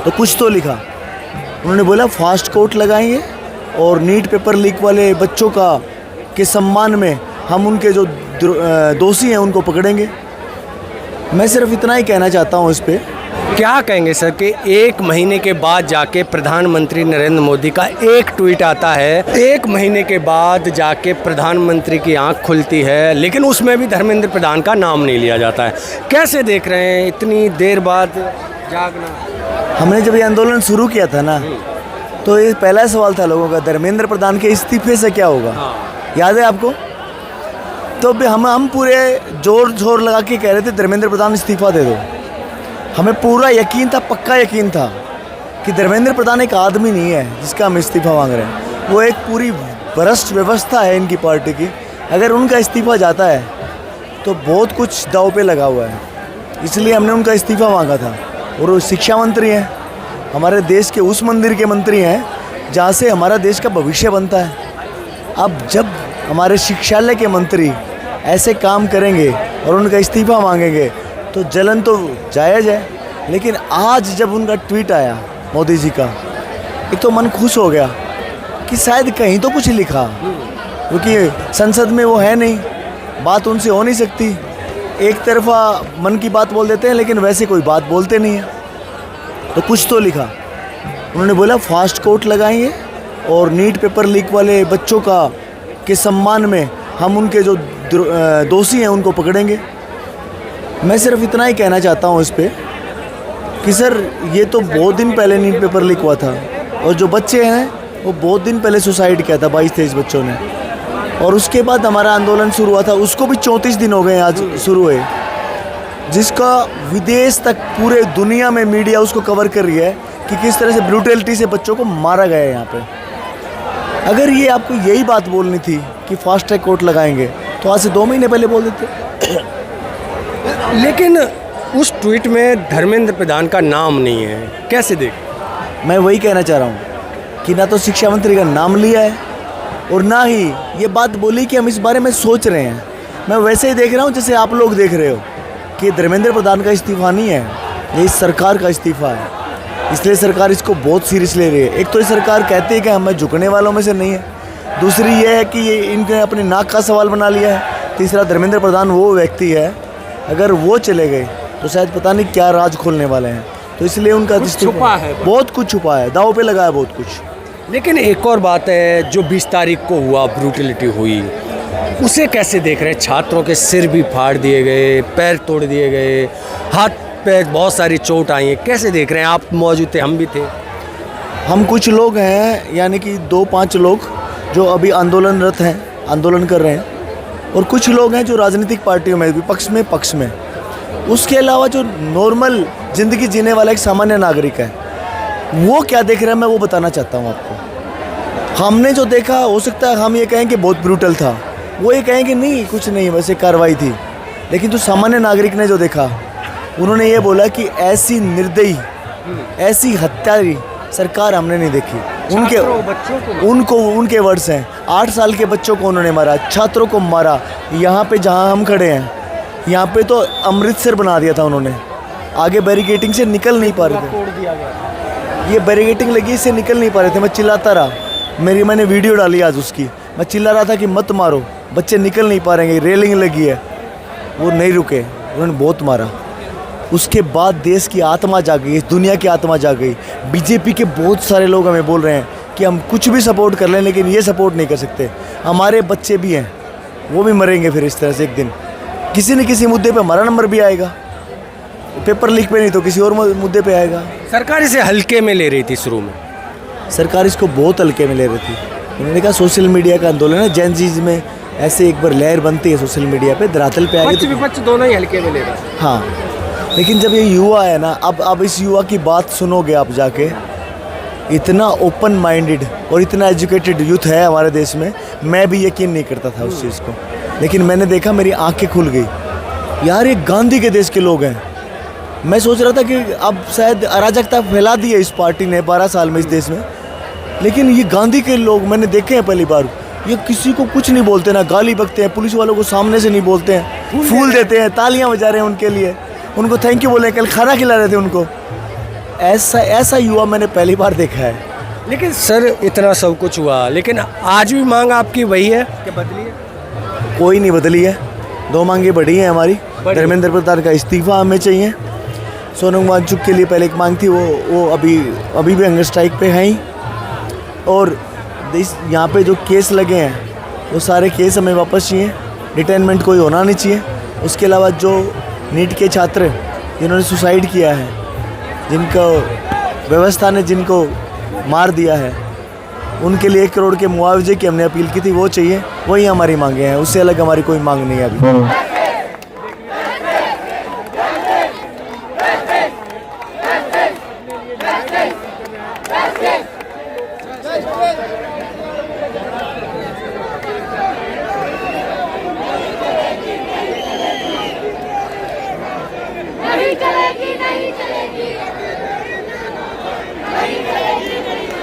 तो कुछ तो लिखा। उन्होंने बोला फास्ट कोर्ट लगाएंगे और नीट पेपर लीक वाले बच्चों के सम्मान में हम उनके जो दोषी हैं उनको पकड़ेंगे। मैं सिर्फ इतना ही कहना चाहता हूँ इस पर। क्या कहेंगे सर कि 1 महीने के बाद जाके प्रधानमंत्री नरेंद्र मोदी का एक ट्वीट आता है, 1 महीने के बाद जाके प्रधानमंत्री की आंख खुलती है, लेकिन उसमें भी धर्मेंद्र प्रधान का नाम नहीं लिया जाता है। कैसे देख रहे हैं इतनी देर बाद जागना? हमने जब ये आंदोलन शुरू किया था ना, तो ये पहला सवाल था लोगों का, धर्मेंद्र प्रधान के इस्तीफे से क्या होगा? याद है आपको? तो हम पूरे जोर लगा के कह रहे थे धर्मेंद्र प्रधान इस्तीफा दे दो। हमें पूरा यकीन था, पक्का यकीन था कि धर्मेंद्र प्रधान एक आदमी नहीं है जिसका हम इस्तीफा मांग रहे हैं। वो एक पूरी भ्रष्ट व्यवस्था है इनकी पार्टी की। अगर उनका इस्तीफा जाता है तो बहुत कुछ दांव पे लगा हुआ है, इसलिए हमने उनका इस्तीफा मांगा था। और वो शिक्षा मंत्री हैं, हमारे देश के उस मंदिर के मंत्री हैं जहाँ से हमारा देश का भविष्य बनता है। अब जब हमारे शिक्षालय के मंत्री ऐसे काम करेंगे और उनका इस्तीफा मांगेंगे तो जलन तो जायज़ है। लेकिन आज जब उनका ट्वीट आया मोदी जी का, एक तो मन खुश हो गया कि शायद कहीं तो कुछ लिखा, क्योंकि संसद में वो है नहीं, बात उनसे हो नहीं सकती। एक तरफा मन की बात बोल देते हैं लेकिन वैसे कोई बात बोलते नहीं है। तो कुछ तो लिखा। उन्होंने बोला फास्ट कोर्ट लगाएंगे और नीट पेपर लीक वाले बच्चों के सम्मान में हम उनके जो दोषी हैं उनको पकड़ेंगे। मैं सिर्फ इतना ही कहना चाहता हूँ इस पर कि सर ये तो बहुत दिन पहले नीट पेपर लीक हुआ था और जो बच्चे हैं वो बहुत दिन पहले सुसाइड किया था, 22-23 बच्चों ने। और उसके बाद हमारा आंदोलन शुरू हुआ था, उसको भी 34 दिन हो गए आज शुरू हुए, जिसका विदेश तक पूरे दुनिया में मीडिया उसको कवर कर रही है कि किस तरह से ब्रूटलिटी से बच्चों को मारा गया है यहाँ पे। अगर ये आपको यही बात बोलनी थी कि फास्ट ट्रैक कोर्ट लगाएंगे तो आज से 2 महीने पहले बोल देते। लेकिन उस ट्वीट में धर्मेंद्र प्रधान का नाम नहीं है, कैसे देख? मैं वही कहना चाह रहा हूँ कि ना तो शिक्षा मंत्री का नाम लिया है और ना ही ये बात बोली कि हम इस बारे में सोच रहे हैं। मैं वैसे ही देख रहा हूँ जैसे आप लोग देख रहे हो कि धर्मेंद्र प्रधान का इस्तीफा नहीं है, ये इस सरकार का इस्तीफा है। इसलिए सरकार इसको बहुत सीरियस ले रही है। एक तो ये सरकार कहती है कि हमें झुकने वालों में से नहीं है, दूसरी ये है कि ये इनके अपने नाक का सवाल बना लिया है, तीसरा धर्मेंद्र प्रधान वो व्यक्ति है अगर वो चले गए तो शायद पता नहीं क्या राज खोलने वाले हैं। तो इसलिए उनका छुपा है, बहुत कुछ छुपा है, दांव पे लगा है बहुत कुछ। लेकिन एक और बात है, जो 20 तारीख को हुआ, ब्रूटलिटी हुई, उसे कैसे देख रहे हैं? छात्रों के सिर भी फाड़ दिए गए, पैर तोड़ दिए गए, हाथ पैर बहुत सारी चोट आई है, कैसे देख रहे हैं? आप मौजूद थे, हम भी थे। हम कुछ लोग हैं, यानी कि 2-5 लोग जो अभी आंदोलनरत हैं, आंदोलन कर रहे हैं, और कुछ लोग हैं जो राजनीतिक पार्टियों में विपक्ष में पक्ष में। उसके अलावा जो नॉर्मल ज़िंदगी जीने वाला एक सामान्य नागरिक है, वो क्या देख रहे हैं मैं वो बताना चाहता हूँ आपको। हमने जो देखा, हो सकता है हम ये कहें कि बहुत ब्रूटल था, वो ये कहें कि नहीं कुछ नहीं वैसे कार्रवाई थी। लेकिन जो सामान्य नागरिक ने जो देखा, उन्होंने ये बोला कि ऐसी निर्दयी, ऐसी हत्यारी सरकार हमने नहीं देखी। उनके वर्ड्स हैं, 8 साल के बच्चों को उन्होंने मारा, छात्रों को मारा। यहाँ पे जहाँ हम खड़े हैं, यहाँ पे तो अमृतसर बना दिया था उन्होंने। आगे बैरिकेटिंग से निकल नहीं पा रहे थे, ये बैरिकेटिंग लगी, इससे निकल नहीं पा रहे थे। मैं चिल्लाता रहा, मैंने वीडियो डाली आज उसकी, मैं चिल्ला रहा था कि मत मारो, बच्चे निकल नहीं पा रहे हैं, रेलिंग लगी है। वो नहीं रुके, उन्होंने बहुत मारा। उसके बाद देश की आत्मा जाग गई, दुनिया की आत्मा जाग गई। बीजेपी के बहुत सारे लोग हमें बोल रहे हैं कि हम कुछ भी सपोर्ट कर लें लेकिन ये सपोर्ट नहीं कर सकते। हमारे बच्चे भी हैं, वो भी मरेंगे फिर इस तरह से एक दिन। किसी न किसी मुद्दे पे हमारा नंबर भी आएगा, पेपर लीक पे नहीं तो किसी और मुद्दे पे आएगा। सरकार इसे हल्के में ले रही थी शुरू में, सरकार इसको बहुत हल्के में ले रही थी। उन्होंने कहा सोशल मीडिया का आंदोलन है, जेन जीज में ऐसे एक बार लहर बनती है सोशल मीडिया पे, धरातल पे आ गई, विपक्ष दोनों ही हल्के में ले रहे हैं। हाँ, लेकिन जब ये युवा है ना, अब इस युवा की बात सुनोगे आप जाके, इतना ओपन माइंडेड और इतना एजुकेटेड यूथ है हमारे देश में। मैं भी यकीन नहीं करता था उस चीज़ को, लेकिन मैंने देखा, मेरी आंखें खुल गई। यार ये गांधी के देश के लोग हैं। मैं सोच रहा था कि अब शायद अराजकता फैला दी है इस पार्टी ने 12 साल में इस देश में, लेकिन ये गांधी के लोग मैंने देखे हैं पहली बार। ये किसी को कुछ नहीं बोलते, ना गाली बकते हैं, पुलिस वालों को सामने से नहीं बोलते हैं, फूल देते हैं, तालियां बजा रहे हैं उनके लिए, उनको थैंक यू बोल रहे हैं, कल खाना खिला रहे थे उनको। ऐसा ऐसा युवा मैंने पहली बार देखा है। लेकिन सर इतना सब कुछ हुआ, लेकिन आज भी मांग आपकी वही है कि बदली है? कोई नहीं बदली है, 2 मांगे बढ़ी हैं हमारी। धर्मेंद्र प्रधान का इस्तीफा हमें चाहिए। सोनम वांगचुक के लिए पहले एक मांग थी, वो अभी भी हंगर स्ट्राइक पे हैं ही। और यहाँ पे जो केस लगे हैं वो सारे केस हमें वापस चाहिए। डिटेनमेंट कोई होना नहीं चाहिए। उसके अलावा जो नीट के छात्र जिन्होंने सुसाइड किया है, जिनको व्यवस्था ने जिनको मार दिया है, उनके लिए 1 करोड़ के मुआवजे की हमने अपील की थी, वो चाहिए। वही हमारी मांगे हैं, उससे अलग हमारी कोई मांग नहीं है अभी। नहीं चलेगी, नहीं चलेगी, नहीं चलेगी, नहीं चलेगी।